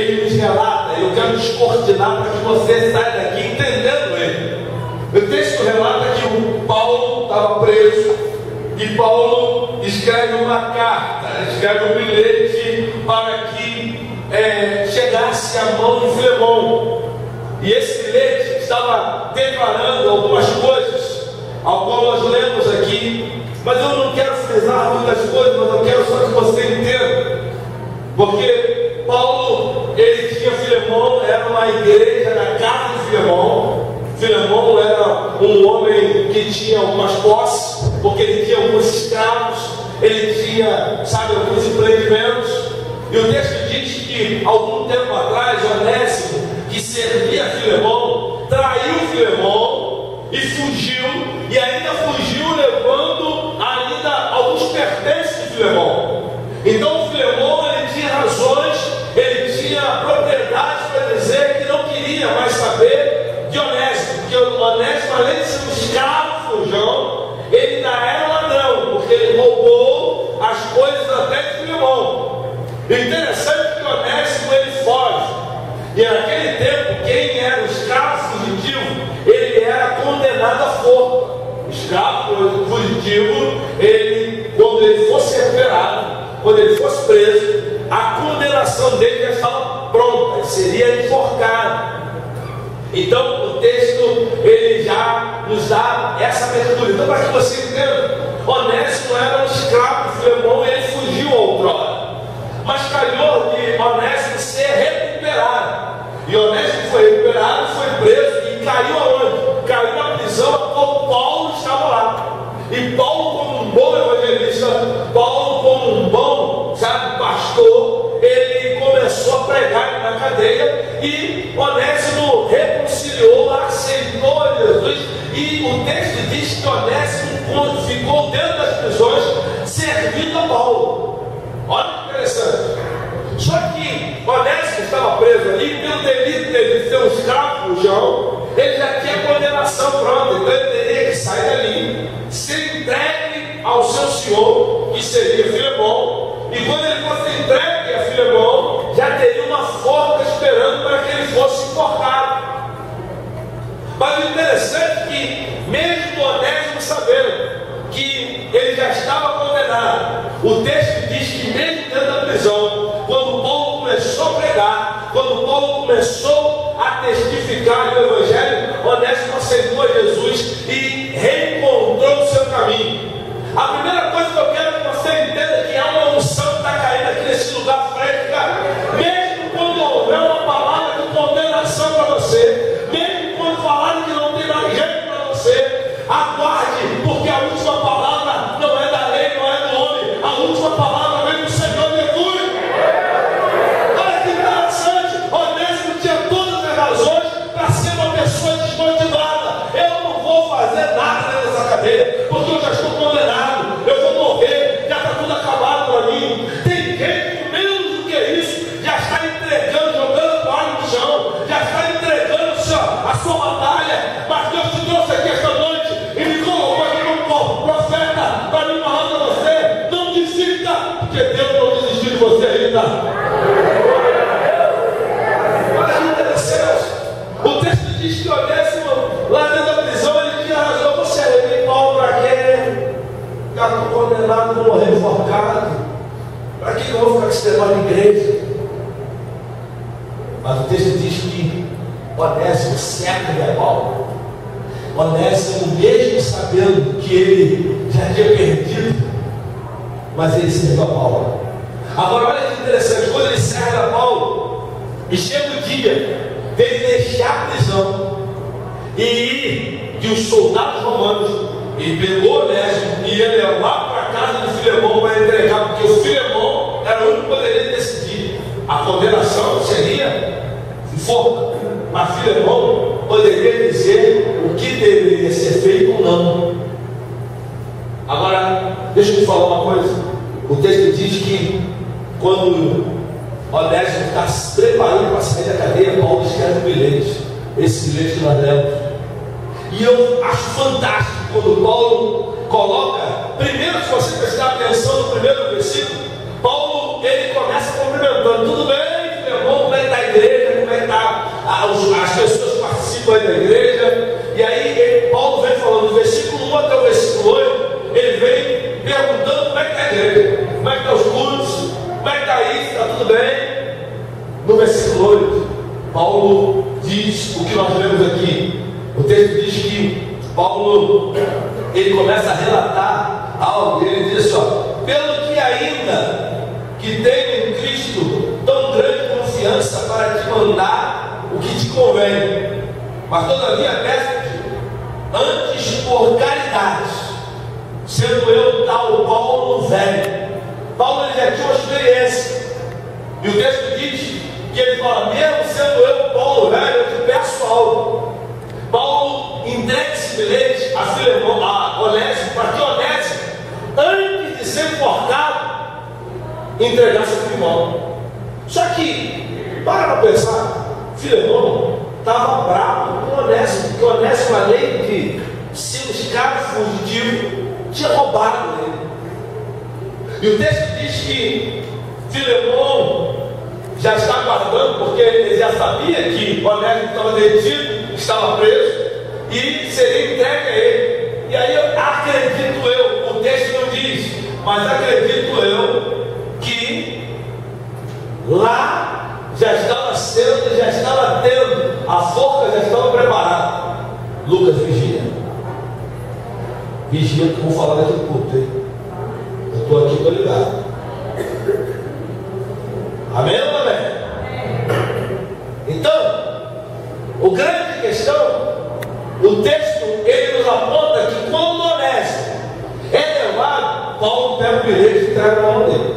ele nos relata, eu quero descortinar para que você saia daqui entendendo ele. O texto relata que o Paulo estava preso e Paulo escreve uma carta, escreve um bilhete para que chegasse à mão de Filemão. E esse bilhete estava declarando algumas coisas, ao qual nós lemos aqui, mas eu não quero frisar muitas coisas, mas eu quero só que você entenda, porque Paulo, ele tinha Filemão, era uma igreja na casa de Filemão. Filemão era um homem que tinha algumas posses, porque ele tinha alguns escravos, ele tinha, alguns empreendimentos. E o texto diz que, algum tempo atrás, Onésimo, que servia a Filemão, traiu Filemão e fugiu, e ainda fugiu levando ainda alguns pertences de Filemão. Então, Filemão, ele tinha razões, ele tinha propriedades para dizer que não queria mais saber de Onésimo, porque Onésimo, além de ser um escravo fujão, ele ainda era ladrão, porque ele roubou as coisas até de Filemão. Interessante que Onésimo, ele foge, e naquele tempo, quem era o escravo fugitivo, ele era condenado à forca. O escravo fugitivo, quando ele fosse recuperado, quando ele fosse preso, a condenação dele já estava pronta, ele seria enforcado. Então o texto, ele já nos dá essa abertura. Então, para que você entenda, Onésimo era um escravo de Filemão e ele fugiu outrora. Mas calhou de Onésimo ser recuperado. E Onésimo foi recuperado, foi preso e caiu aonde? Caiu na prisão, quando Paulo estava lá. E Paulo, como um bom evangelista, Paulo, como um bom, pastor, ele começou a pregar na cadeia e Onésimo reconciliou, aceitou a Jesus. E o texto diz que Onésimo ficou dentro das prisões servindo a Paulo. Olha que interessante. Só que Onésimo estava preso ali pelo delito de ser um escravo fujão. Ele já tinha condenação pronta, então ele teria que sair dali, ser entregue ao seu senhor, que seria Filemão. E quando ele fosse entregue a Filemão, já teria uma forca esperando para que ele fosse enforcado. Mas o interessante é que, mesmo Onésimo sabendo que ele já estava condenado, o texto diz que mesmo dentro da prisão, quando Paulo começou a pregar, quando Paulo começou a testificar o Evangelho, Onésimo aceitou a Jesus e reencontrou o seu caminho. A primeira coisa que eu quero que você entenda é que há uma unção que está caindo aqui nesse lugar fresca. Mesmo quando houver uma palavra de condenação para você, mesmo quando falarem que não tem mais jeito para você, aguarde, porque a última palavra não é da lei, não é do homem, a última palavra vem do Senhor Jesus. Olha que interessante, Onésimo tinha todas as razões para ser uma pessoa desmotivada. Eu não vou fazer nada nessa cadeia, porque eu já estou condenado, eu vou morrer, já está tudo acabado para mim. Tem gente com menos do que isso, já está entregando, jogando a toalha no chão, já está entregando a sua batalha. Mas Deus te trouxe aqui esta noite e me colocou aqui como profeta para me falar para você: não desista, porque Deus não desistiu de você ainda. Olha que interessante. O texto diz que Onésimo, lá dentro da prisão, ele tinha razão. Você é Paulo para quê? Já estou condenado, vou morrer enforcado. Para que eu vou ficar com esse negócio de igreja? Mas o texto diz que Onésimo serve a Paulo. Onésimo, mesmo sabendo que ele já tinha perdido, mas ele serve a Paulo. Agora olha que interessante, quando ele serve a Paulo, e chega o dia dele deixar a prisão e ir de os soldados romanos, e pegou Onésimo e ia levar para a casa de Filemão para entregar, porque o Filemão era o único que poderia decidir. A condenação seria forca, mas Filemão poderia dizer o que deveria ser feito ou não. Agora, deixa eu te falar uma coisa. O texto diz que quando Onésimo está se preparando para sair da cadeia, Paulo escreve um bilhete. Esse bilhete que nós lemos. E eu acho fantástico quando Paulo coloca, primeiro, se você prestar atenção no primeiro versículo, Paulo, ele começa cumprimentando: tudo bem, Filemão, como é que está as pessoas participam aí da igreja, e aí Paulo vem falando do versículo 1 até o versículo 8, ele vem perguntando como é que está a igreja, como é que estão os cultos, como é que está isso, está tudo bem? No versículo 8, Paulo diz o que nós lemos aqui. O texto diz que Paulo, ele começa a relatar algo, ele diz assim, ó, pelo que ainda que tenho em Cristo tão grande confiança para te mandar o que te convém, mas todavia peço-te, antes por caridade, sendo eu tal Paulo velho. Paulo ele já tinha uma experiência, e o texto diz que ele fala, mesmo sendo eu Paulo velho, eu te peço algo. Paulo entrega esse bilhete a Filemão, a Onésimo, para que Onésimo, antes de ser enforcado, entregasse a Filemão. Só que, para pensar, Filemão estava bravo com Onésimo, porque Onésimo, além de ser um escravo fugitivo, tinha roubado ele. E o texto diz que Filemão já está aguardando, porque ele já sabia que Onésimo estava detido, estava preso e seria entregue a ele. E aí acredito eu, o texto não diz, mas acredito eu que lá já estava sendo, já estava tendo, a forca já estava preparada. Lucas, vigia, que eu vou falar daqui a pouco, hein? Eu estou aqui, estou ligado. Amém ou não amém? Então, o grande questão, o texto, ele nos aponta que quando Onésimo é levado, Paulo pega o bilhete e entrega na mão dele.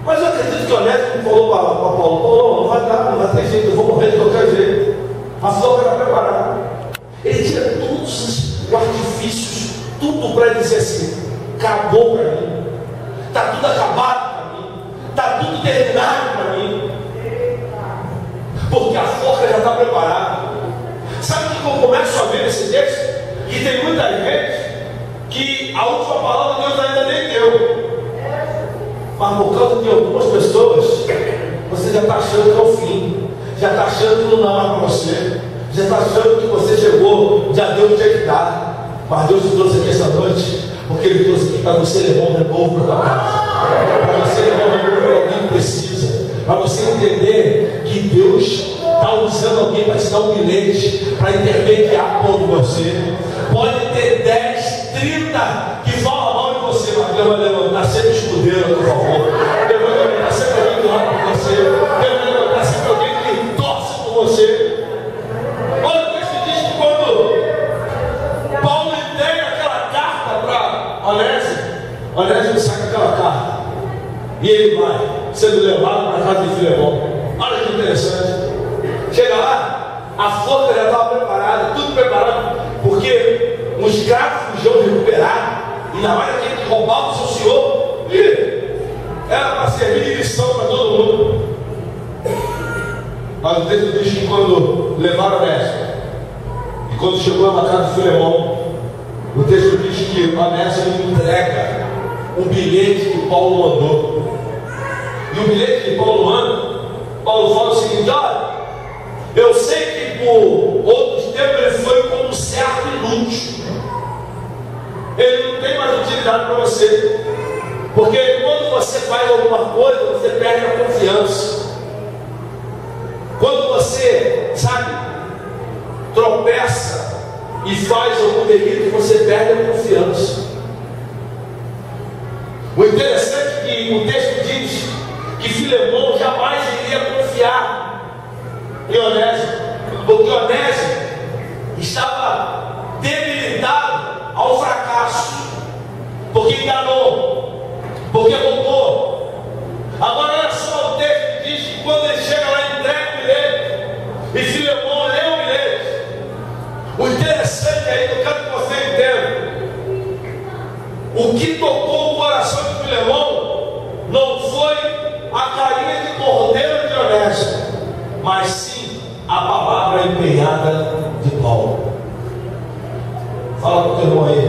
Mas eu acredito que Onésimo falou para Paulo, Paulo, não vai dar, não vai ter jeito, eu vou morrer de qualquer jeito. A forca era preparada. Ele tira todos os artifícios, tudo para dizer assim, acabou para mim, está tudo acabado para mim, está tudo terminado para mim, porque a forca já está preparada. Sabe que eu começo a ver nesse texto? Que tem muita gente que a última palavra Deus ainda nem deu, mas por causa de algumas pessoas, você já está achando que é o fim, já está achando que não dá mais para você, já está achando que você chegou, já deu o que tinha que dar. Mas Deus te trouxe aqui essa noite, porque Ele trouxe aqui para você levar um renovo para a tua casa, para você levar um renovo para alguém que precisa, para você entender que Deus está usando alguém para te dar um bilhete, para intermediar por você. Pode ter 10, 30 que falam mal de você, mas Deus vai levantar sempre escudeiro a teu favor. Deus vai levantar sempre alguém que ora por você. Deus vai levantar sempre alguém que torce por você. Olha o texto diz que quando Paulo entrega aquela carta para Onésimo saca aquela carta e ele vai sendo levado para a casa de Filemão. Olha que interessante. Chega lá, a forca já estava preparada, tudo preparado, porque um escravo fugiu de recuperar, e na hora que ele roubava o seu senhor, era para servir de lição para todo mundo. Mas o texto diz que quando levaram Onésimo, e quando chegou na casa de Filemão, o texto diz que Onésimo entrega o bilhete que Paulo mandou. E o bilhete que Paulo manda, Paulo fala o seguinte: olha, eu sei que por outros tempos ele foi como um servo inútil, ele não tem mais utilidade para você, porque quando você faz alguma coisa, você perde a confiança. Quando você, sabe, tropeça e faz algum delito, você perde a confiança. O interessante é que o texto diz que Filemão jamais iria confiar em Onésimo, porque Onésimo estava debilitado ao fracasso, porque enganou, porque roubou. Agora olha só, o texto diz que quando ele chega lá, entrega o bilhete, e Filemão lê o bilhete. O interessante aí, eu quero que você entenda, o que tocou o coração de Filemão não foi a carinha de cordeiro de Onésimo, mas sim a palavra empenhada de Paulo. Fala para o teu irmão aí,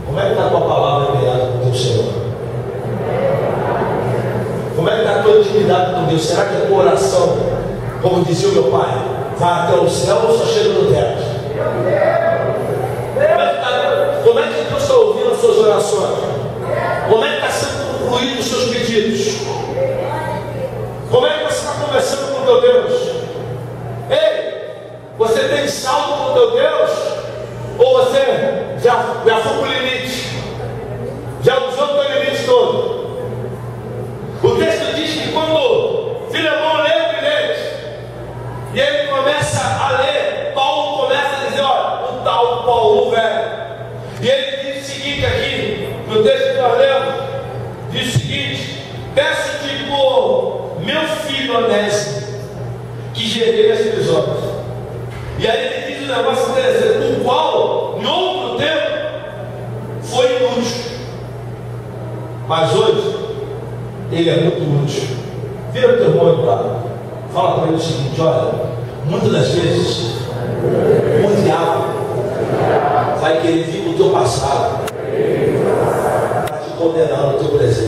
como é que está a tua palavra empenhada com o teu Senhor? Como é que está a tua intimidade com Deus? Será que a tua oração Como dizia o meu pai, vai até o céu ou só chega no teto? Como é que Deus está ouvindo as suas orações? Como é que está sendo concluído os seus pedidos? Como é que você está conversando com o teu Deus? Ei, você tem saldo com o teu Deus? Ou você já foi para o limite? Já usou o teu limite todo? O texto diz que quando Filemão lê o bilhete e ele começa a ler, Paulo começa a dizer: olha, o tal Paulo velho. E ele diz o seguinte aqui, no texto que nós lemos, diz o seguinte: peço-te por meu filho Onésimo, que gerei as prisões. E aí ele diz um negócio interessante: o qual, em outro tempo, foi inútil, mas hoje ele é muito útil. Vira o teu irmão do lado, fala para ele o seguinte: olha, muitas das vezes o diabo vai querer vir com o teu passado para te condenar no teu presente.